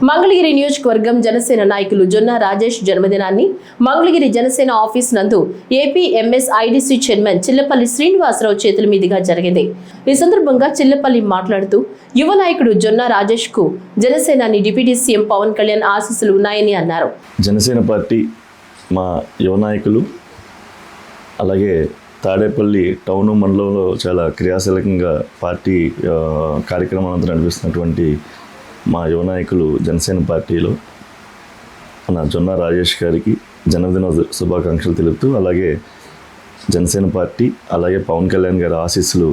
మంగళగిరి నియోజకవర్గం జనసేన నాయకులు జొన్న రాజేష్ జన్మదినాన్ని మంగళగిరి జనసేన ఆఫీస్ నందు AP MS IDC chairman Chillapalli Srinivasarao చేతుల మీదుగా జరిగింది. ఈ సందర్భంగా చిల్లపల్లి మాట్లాడుతూ యువ నాయకుడు జొన్న రాజేష్ కు జనసేనాని డిప్యూటీ సీఎం పవన్ కళ్యాణ్ ఆశీస్సులు ఉన్నాయని అన్నారు. జనసేన పార్టీ మా యువ నాయకులు అలాగే తాడేపల్లి టౌన్ మండలంలో చాలా క్రియాశీలకంగా పార్టీ కార్యక్రమాలను నడిపిస్తున్నటువంటి మా యువ నాయకులు జనసేన పార్టీలో మన జొన్న రాజేష్ గారికి జన్మదిన శుభాకాంక్షలు తెలుపుతూ, అలాగే జనసేన పార్టీ అలాగే పవన్ కళ్యాణ్ గారి ఆశీస్సులు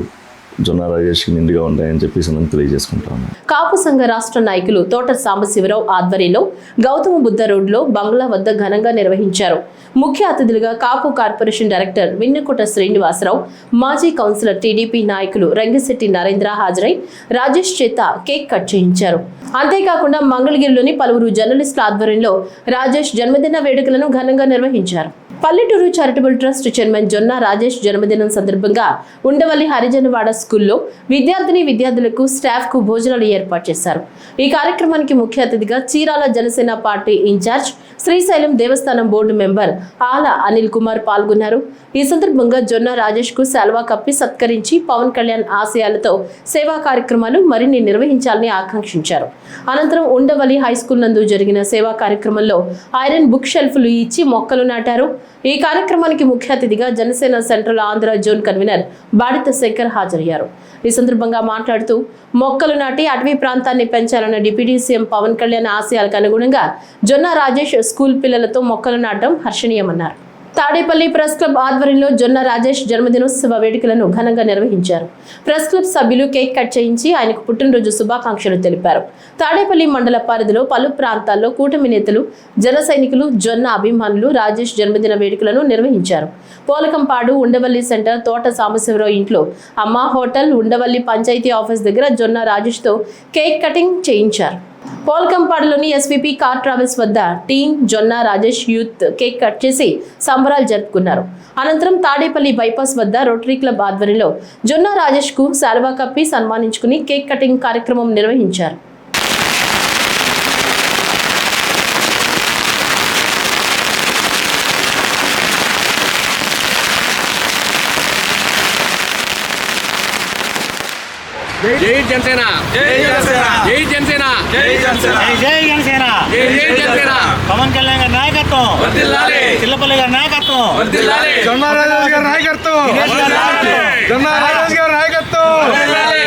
జొన్న రాజేష్కి నిండుగా ఉంటాయని చెప్పి తెలియజేసుకుంటాము. కాపు సంఘ రాష్ట్ర నాయకులు తోట సాంబశివరావు ఆధ్వర్యంలో గౌతమ బుద్ధ రోడ్లో బంగ్లా వద్ద ఘనంగా నిర్వహించారు. ముఖ్య అతిథులుగా కాపు కార్పొరేషన్ డైరెక్టర్ విన్నకోట శ్రీనివాసరావు, మాజీ కౌన్సిలర్ టీడీపీ నాయకులు రంగిశెట్టి నరేంద్ర హాజరై రాజేష్ చేత కేక్ కట్ చేయించారు. అంతేకాకుండా మంగళగిరిలోని పలువురు జర్నలిస్టుల ఆధ్వర్యంలో రాజేష్ జన్మదిన వేడుకలను ఘనంగా నిర్వహించారు. పల్లెటూరు చారిటబుల్ ట్రస్ట్ చైర్మన్ జొన్న రాజేష్ జన్మదినం సందర్భంగా ఉండవల్లి హరిజనవాడ స్కూల్లో విద్యార్థులకు స్టాఫ్ కు భోజనాలు ఏర్పాటు చేశారు. ఈ కార్యక్రమానికి ముఖ్య అతిథిగా చీరాల జనసేన పార్టీ ఇన్ఛార్జ్, శ్రీశైలం దేవస్థానం బోర్డు మెంబర్ ఆల అనిల్ కుమార్ పాల్గొన్నారు. ఈ సందర్భంగా జొన్న రాజేష్ కు శాల్వా కప్పి సత్కరించి పవన్ కళ్యాణ్ ఆశయాలతో సేవా కార్యక్రమాలు మరిన్ని నిర్వహించాలని ఆకాంక్షించారు. అనంతరం ఉండవల్లి హై స్కూల్ నందు జరిగిన సేవా కార్యక్రమంలో ఐరన్ బుక్ షెల్ఫ్లు ఇచ్చి మొక్కలు నాటారు. ఈ కార్యక్రమానికి ముఖ్య అతిథిగా Janasena central Andhra zone convener Badita Shankar హాజరయ్యారు. ఈ సందర్భంగా మాట్లాడుతూ మొక్కలు నాటి అటవీ ప్రాంతాన్ని పెంచాలన్న డిప్యూటీ సీఎం పవన్ కళ్యాణ్ ఆశయాలకు అనుగుణంగా జొన్న రాజేష్ స్కూల్ పిల్లలతో మొక్కలు నాటడం హర్షణీయమన్నారు. తాడేపల్లి ప్రెస్ క్లబ్ ఆధ్వర్యంలో జొన్న రాజేష్ జన్మదినోత్సవ వేడుకలను ఘనంగా నిర్వహించారు. ప్రెస్ క్లబ్ సభ్యులు కేక్ కట్ చేయించి ఆయనకు పుట్టినరోజు శుభాకాంక్షలు తెలిపారు. తాడేపల్లి మండల పరిధిలో పలు ప్రాంతాల్లో కూటమి నేతలు, జన సైనికులు, జొన్న అభిమానులు రాజేష్ జన్మదిన వేడుకలను నిర్వహించారు. పోలకంపాడు ఉండవల్లి సెంటర్ తోట సాంబశివరావు ఇంట్లో అమ్మ హోటల్, ఉండవల్లి పంచాయతీ ఆఫీస్ దగ్గర జొన్న రాజేష్ తో కేక్ కటింగ్ చేయించారు. పోల్కంపాడులోని ఎస్వీపీ కార్ ట్రావెల్స్ వద్ద టీం జొన్న రాజేష్ యూత్ కేక్ కట్ చేసి సంబరాలు జరుపుకున్నారు. అనంతరం తాడేపల్లి బైపాస్ వద్ద రోటరీ క్లబ్ ఆధ్వర్యంలో జొన్న రాజేష్ కు శాల్వా కప్పి సన్మానించుకుని కేక్ కటింగ్ కార్యక్రమం నిర్వహించారు. జై జనసేన, జై జనసేన, జై జనసేన, జై జనసేన, జై జనసేన, జై జనసేన. పవన్ కళ్యాణ్ గారి నాయకత్వం వర్ధిల్లాలి, చిల్లపల్లి గారి నాయకత్వం వర్ధిల్లాలి, జొన్న రాజేష్ గారి నాయకత్వం వర్ధిల్లాలి, జొన్న రాజేష్ గారి నాయకత్వం వర్ధిల్లాలి.